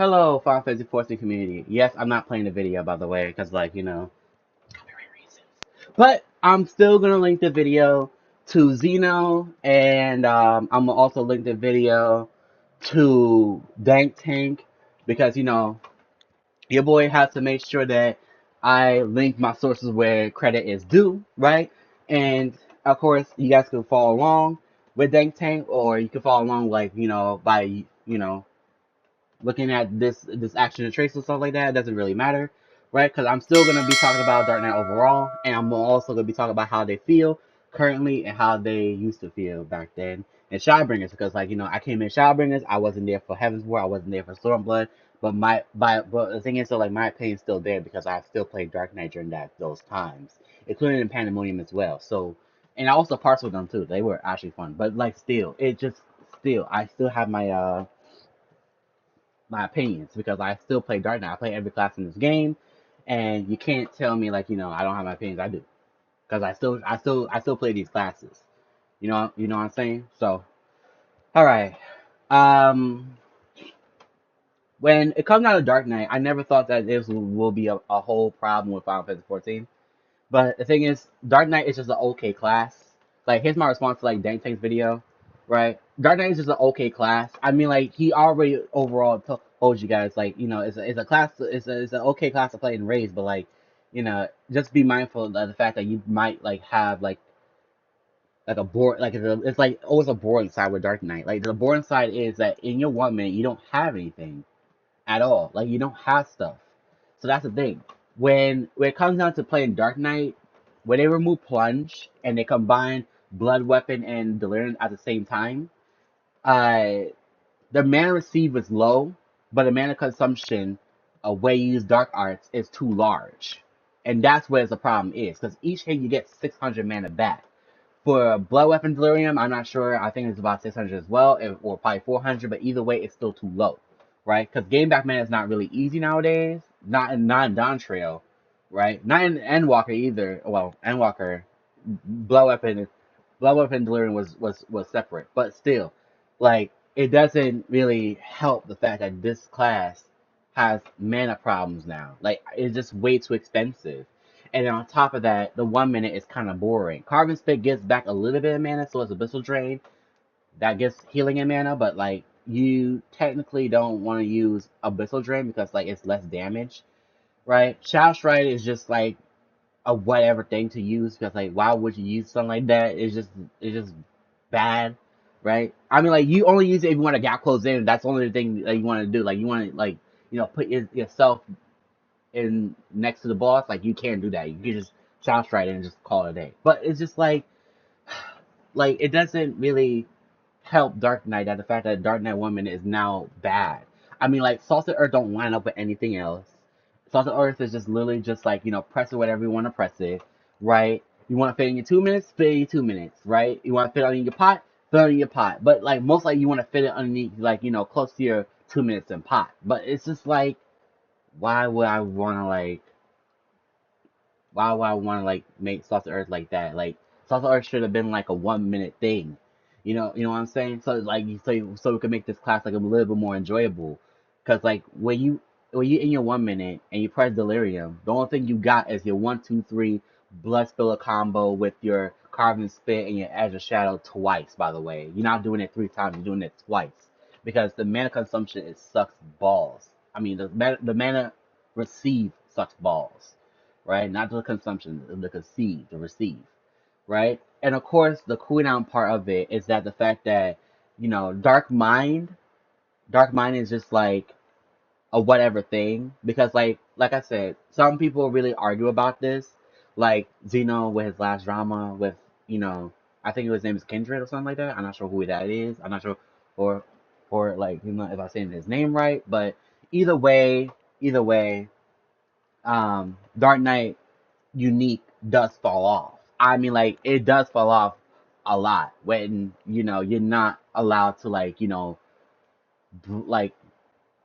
Hello, Final Fantasy XIV community. Yes, I'm not playing the video, by the way, because, copyright reasons. But I'm still going to link the video to Xeno, and I'm going to also link the video to Dank Tank, because, your boy has to make sure that I link my sources where credit is due, right? And, of course, you guys can follow along with Dank Tank, or you can follow along, by, looking at this action and trace and stuff like that, it doesn't really matter, right? Because I'm still gonna be talking about Dark Knight overall, and I'm also gonna be talking about how they feel currently and how they used to feel back then in Shadowbringers. Because I came in Shadowbringers, I wasn't there for Heaven's War, I wasn't there for Stormblood, but the thing is, so like my opinion's still there because I still played Dark Knight during those times, including in Pandemonium as well. So, and I also parts with them too. They were actually fun, but like still, I still have my opinions because I still play Dark Knight. I play every class in this game, and you can't tell me I don't have my opinions. I do because I still play these classes. You know what I'm saying. So all right, um, when it comes out of Dark Knight, I never thought that this will be a whole problem with Final Fantasy 14. But the thing is, Dark Knight is just an okay class. Like, here's my response to like Dank Tank's video, right? Dark Knight is just an okay class. I mean, like he already overall told you guys, it's a class, it's an okay class to play in raids, but just be mindful of the fact that you might have like a board, it's like always a boring side with Dark Knight. Like the boring side is that in your 1 minute you don't have anything at all. Like you don't have stuff. So that's the thing. When it comes down to playing Dark Knight, when they remove plunge and they combine blood weapon and delirium at the same time, uh the mana received is low, but the mana consumption of where you use dark arts is too large. And that's where the problem is, because each hit you get 600 mana back. For blood weapon delirium, I'm not sure. I think it's about 600 as well, or probably 400. But either way, it's still too low, right? Because game back mana is not really easy nowadays. Not in Dawntrail, right? Not in Endwalker either. Well, Endwalker, blood weapon, blood weapon delirium was separate, but still, it doesn't really help the fact that this class has mana problems now. Like it's just way too expensive. And then on top of that, the 1 minute is kind of boring. Carbon Spit gives back a little bit of mana, so it's Abyssal Drain that gets healing in mana, but you technically don't want to use Abyssal Drain because it's less damage, right? Shadow Stride is just a whatever thing to use because why would you use something like that? It's just bad, right? I mean you only use it if you want to gap close in. That's the only thing that you want to do. You want to put yourself in next to the boss, you can't do that. You can just shout straight and just call it a day. But it's just it doesn't really help Dark Knight that the fact that Dark Knight 1 minute is now bad. I mean Salted Earth don't line up with anything else. Salted Earth is just literally just press it whatever you want to press it, right? You want to fit in your 2 minutes, fit in your 2 minutes, right? You want to fit it on your pot, fit it on your pot. But most likely you want to fit it underneath close to your 2 minutes in pot. But it's just why would I want to make Salted Earth like that? Salted Earth should have been a 1 minute thing. You know what I'm saying? So so we could make this class a little bit more enjoyable. Cause when you in your 1 minute and you press Delirium, the only thing you got is your 1, 2, 3 Blood Spiller combo with your Carving Spit and your Edge of Shadow twice. By the way, you're not doing it 3 times; you're doing it twice because the mana consumption sucks balls. I mean the mana receive sucks balls, right? Not the consumption, the receive, right? And of course, the cooldown part of it is that the fact that Dark Mind is just a whatever thing because like I said, some people really argue about this, like Xeno with his last drama with I think his name is Kindred or something like that. I'm not sure who that is. I'm not sure or if I'm saying his name right, but either way, either way, Dark Knight unique does fall off. I mean, it does fall off a lot when you're not allowed to like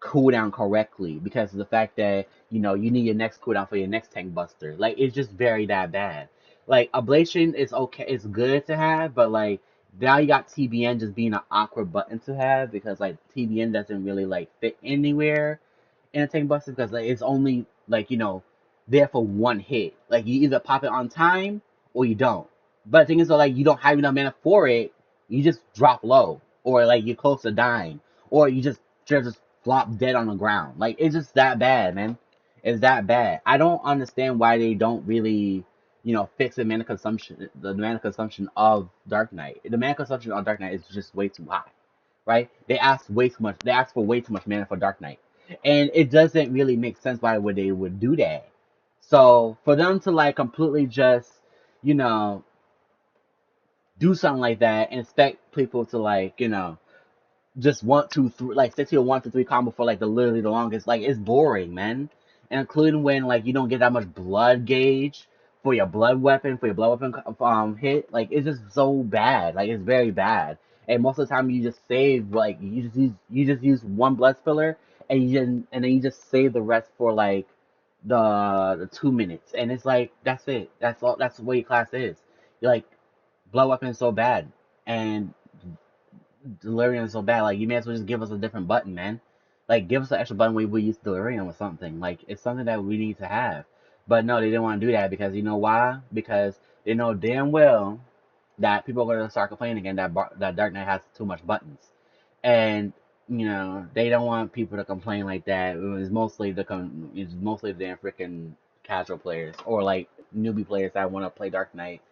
cool down correctly because of the fact that you need your next cooldown for your next tank buster. It's just very that bad. Ablation is okay, it's good to have, but now you got TBN just being an awkward button to have because TBN doesn't really fit anywhere in a tank buster because like it's only like there for one hit. Like you either pop it on time or you don't. But the thing is, so like you don't have enough mana for it, you just drop low or like you're close to dying or you just flop dead on the ground. Like it's just that bad, man. It's that bad. I don't understand why they don't really fix the mana consumption of Dark Knight. The mana consumption on Dark Knight is just way too high, right? They ask way too much. They ask for way too much mana for Dark Knight, and it doesn't really make sense why would they would do that. So for them to like completely just you know do something like that and expect people to like just 1, 2, 3, like stick to your 1, 2, 3 combo for like the literally the longest. Like it's boring, man. And including when like you don't get that much blood gauge for your blood weapon hit. Like it's just so bad. Like it's very bad. And most of the time you just save like you just use one blood spiller and then you just save the rest for like the 2 minutes. And it's like that's it. That's all. That's the way your class is. You're like blood weapon is so bad and delirium is so bad. Like you may as well just give us a different button, man. Like give us an extra button we use delirium or something. Like it's something that we need to have. But no, they didn't want to do that because you know why? Because they know damn well that people are going to start complaining again that Dark Knight has too much buttons, and they don't want people to complain like that. It's mostly the damn freaking casual players or like newbie players that want to play Dark Knight.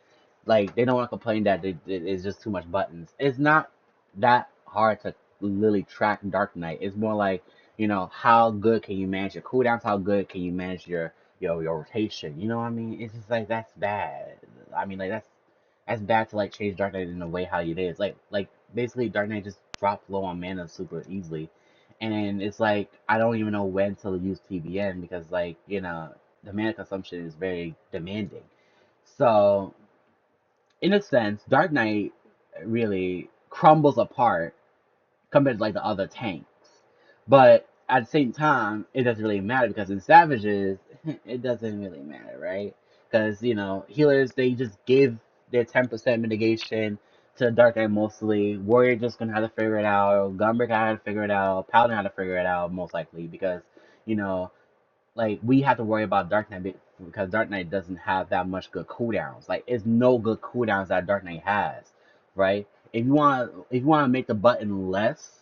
Like they don't want to complain that it's just too much buttons. It's not that hard to literally track Dark Knight. It's more like how good can you manage your cooldowns? How good can you manage your rotation? You know what I mean? It's just like that's bad. I mean like that's bad to like change Dark Knight in a way how it is. Like basically Dark Knight just drops low on mana super easily, and it's like I don't even know when to use TBN because like the mana consumption is very demanding. So in a sense, Dark Knight really crumbles apart compared to like the other tanks. But at the same time, it doesn't really matter because in Savages, it doesn't really matter, right? Because healers they just give their 10% mitigation to Dark Knight mostly. Warrior just gonna have to figure it out. Gunbreaker had to figure it out. Paladin had to figure it out most likely because you know like we have to worry about Dark Knight because Dark Knight doesn't have that much good cooldowns. Like it's no good cooldowns that Dark Knight has, right? If you want to make the button less,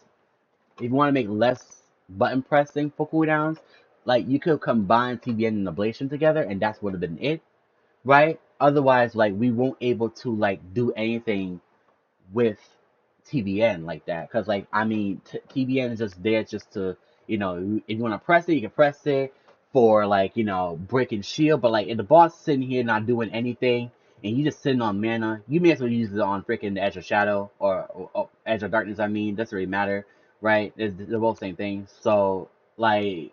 if you want to make less button pressing for cooldowns, like you could combine TBN and Ablation together, and that's would have been it, right? Otherwise, like we won't able to like do anything with TBN like that. Because, like, I mean, TBN is just there just to, if you want to press it, you can press it for, like, breaking shield. But, like, if the boss is sitting here not doing anything and you just sitting on mana, you may as well use it on freaking the Edge of Shadow or Edge of Darkness, I mean. Doesn't really matter, right? They're both the same thing. So, like,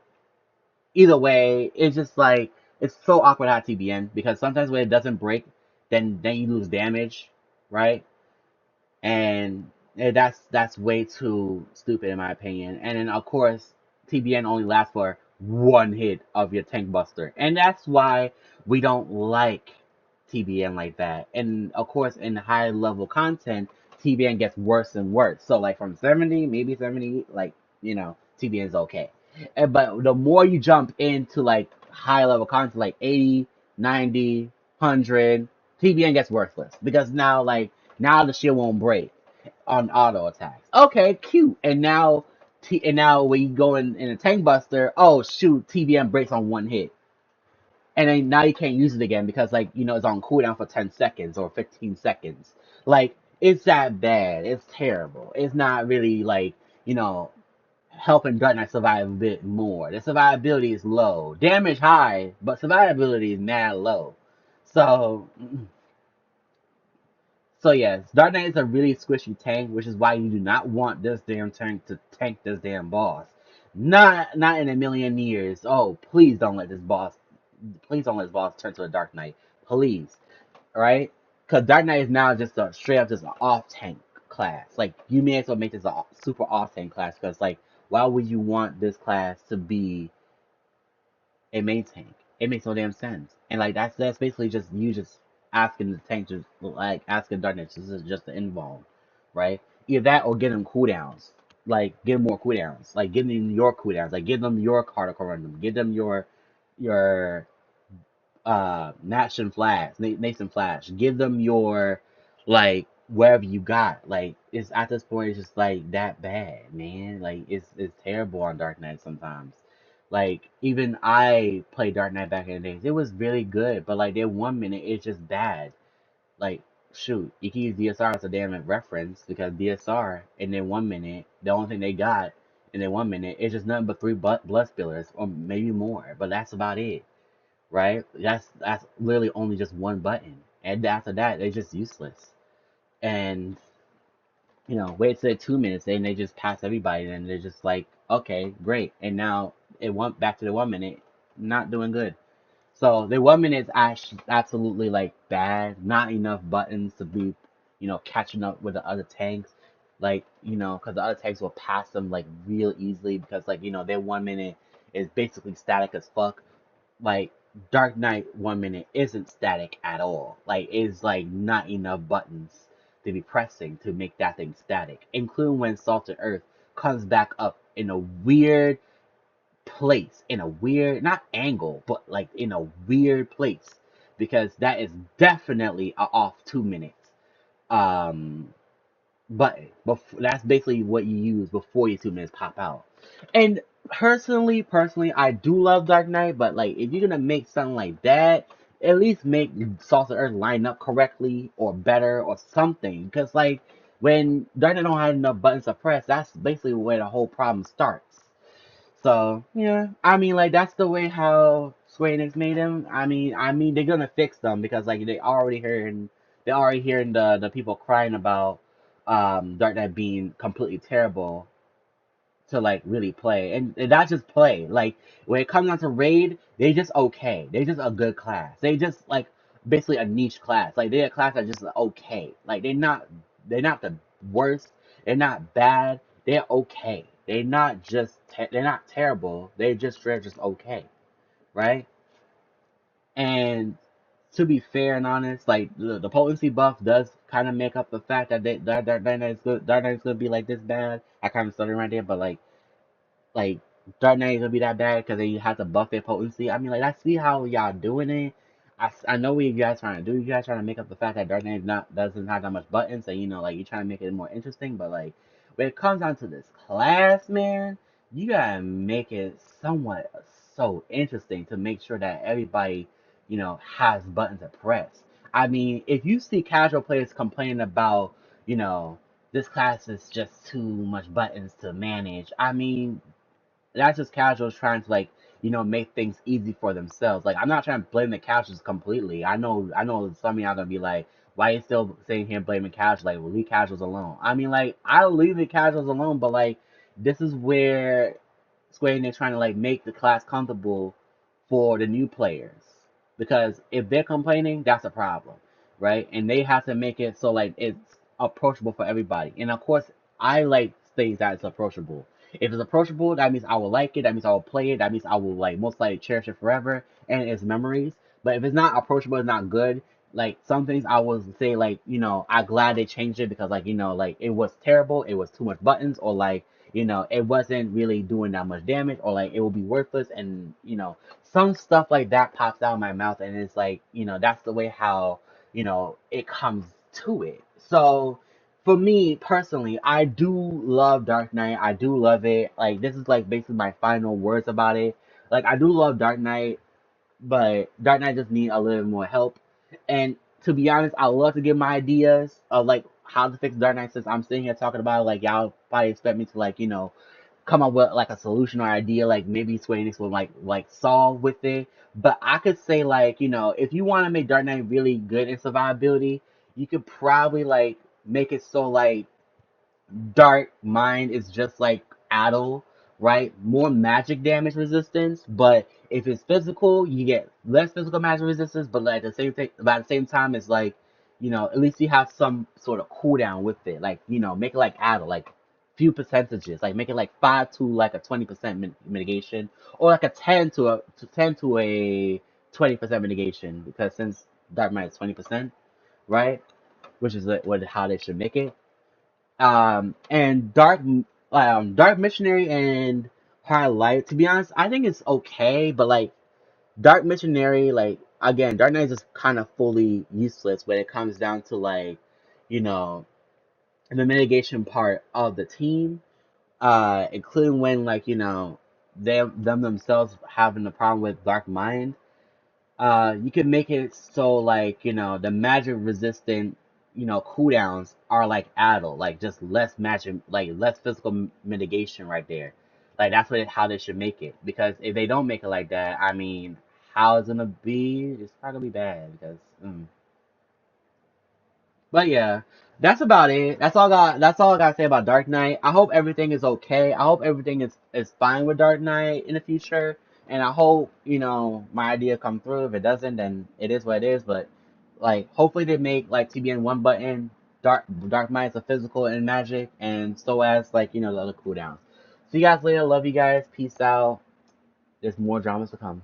either way, it's just, like, it's so awkward to have TBN because sometimes when it doesn't break, then you lose damage, right? And that's way too stupid in my opinion. And then of course TBN only lasts for one hit of your tank buster, and that's why we don't like TBN like that. And of course in high level content, TBN gets worse and worse. So like from 70, maybe 70, like TBN is okay. But the more you jump into like high level content, like 80, 90, 100, TBN gets worthless because now the shield won't break on auto attacks. Okay, cute. And now when you go in a tank buster, oh shoot, TBM breaks on one hit. And then now you can't use it again because it's on cooldown for 10 seconds or 15 seconds. Like it's that bad. It's terrible. It's not really helping Dark Knight survive a bit more. The survivability is low. Damage high, but survivability is mad low. So So yes, Dark Knight is a really squishy tank, which is why you do not want this damn tank to tank this damn boss. Not in a million years. Oh, please don't let this boss turn to a Dark Knight. Please. Alright? Because Dark Knight is now just a straight up just an off tank class. Like you may as well make this a super off tank class because like why would you want this class to be a main tank? It makes no damn sense. And like that's basically just you just asking the tank to like asking Darkness just to involve, right? Either that or get him cooldowns. like give more cooldowns, like give them your cooldowns, like give them your Cardinal random, give them your Nation Flash, Nation Flash, give them your like wherever you got. Like it's at this point it's just like that bad, man. Like it's terrible on Dark Knight sometimes. Like even I played Dark Knight back in the days. It was really good, but like there 1 minute it's just bad. Like, shoot, you can use DSR as a damn reference because DSR in their 1 minute, the only thing they got in their 1 minute is just nothing but three blood spillers or maybe more, but that's about it, right? That's literally only just one button, and after that, they're just useless. And wait till 2 minutes, then they just pass everybody, and they're just like, okay, great, and now it went back to the 1 minute, not doing good. So the 1 minute is absolutely like bad. Not enough buttons to be, catching up with the other tanks. Like, because the other tanks will pass them like real easily because like, their 1 minute is basically static as fuck. Like Dark Knight 1 minute isn't static at all. Like it's like not enough buttons to be pressing to make that thing static. Including when Salted Earth comes back up in a weird place, in a weird, not angle, but like in a weird place, because that is definitely a off 2 minutes um button. But that's basically what you use before your 2 minutes pop out. And personally, I do love Dark Knight, but like if you're gonna make something like that, at least make Salsa Earth line up correctly or better or something. Because like when Dark Knight don't have enough buttons to press, that's basically where the whole problem starts. So yeah, I mean like that's the way how Square Enix made them. I mean they're gonna fix them because like they already hearing the people crying about Dark Knight being completely terrible to like really play, and not just play. Like when it comes down to raid, they just okay. They just a good class. They just like basically a niche class. Like they're a class that just okay. Like they're not the worst. They're not bad. They're okay. They're not terrible. They're just okay, right? And to be fair and honest, like the potency buff does kind of make up the fact that Dark Knight is good. Dark Knight is gonna be like this bad. I kind of started right there, but like Dark Knight is gonna be that bad because they have to buff their potency. I mean, like I see how y'all doing it. I know what you guys trying to do. You guys trying to make up the fact that Dark Knight doesn't have that much buttons, so like you're trying to make it more interesting. But like when it comes down to this class, man, you gotta make it somewhat so interesting to make sure that everybody has buttons to press. I mean, if you see casual players complaining about you know this class is just too much buttons to manage. I mean, that's just casuals trying to like make things easy for themselves. Like I'm not trying to blame the casuals completely. I know some of y'all gonna be like, why you still sitting here blaming casuals? Like, well, leave casuals alone. I mean, like I'll leave the casuals alone, but like this is where Square Enix trying to like make the class comfortable for the new players. Because if they're complaining, that's a problem, right? And they have to make it so like it's approachable for everybody. And of course, I like things that it's approachable. If it's approachable, that means I will like it. That means I will play it. That means I will like most likely cherish it forever and its memories. But if it's not approachable, it's not good. Like some things I will say like I'm glad they changed it because like it was terrible. It was too much buttons or like it wasn't really doing that much damage or like it will be worthless and some stuff like that pops out of my mouth and it's like that's the way how it comes to it. So for me personally, I do love Dark Knight. I do love it. Like this is like basically my final words about it. Like I do love Dark Knight, but Dark Knight just need a little bit more help. And to be honest, I love to give my ideas of like how to fix Dark Knight since I'm sitting here talking about it. Like y'all probably expect me to like come up with like a solution or idea like maybe Square Enix will like solve with it. But I could say like if you want to make Dark Knight really good in survivability, you could probably like make it so like Dark Mind is just like Adel, right? More magic damage resistance, but if it's physical, you get less physical magic resistance, but like at the same time, it's like, at least you have some sort of cooldown with it. Like, make it like Adel, like few percentages, like make it like 5 to like a 20% mitigation, or like a 10 to a 20% mitigation, because since Dark Mind is 20%, right? Which is what how they should make it. And Dark Dark Missionary and Hard Light. To be honest, I think it's okay, but like Dark Missionary, like again, Dark Knight is just kind of fully useless when it comes down to like, you know, the mitigation part of the team, including when like them themselves having the problem with Dark Mind. You can make it so like the magic resistant cooldowns are like addle, like just less magic, like less physical mitigation right there. Like that's how they should make it, because if they don't make it like that, I mean, how it's gonna be? It's probably gonna be bad because. But yeah, that's about it. That's all I got to say about Dark Knight. I hope everything is okay. I hope everything is fine with Dark Knight in the future. And I hope, my idea come through. If it doesn't, then it is what it is. But like hopefully they make like TBN one button, Dark Knight's a physical and magic, and so as like, the other cooldowns. See you guys later. Love you guys. Peace out. There's more dramas to come.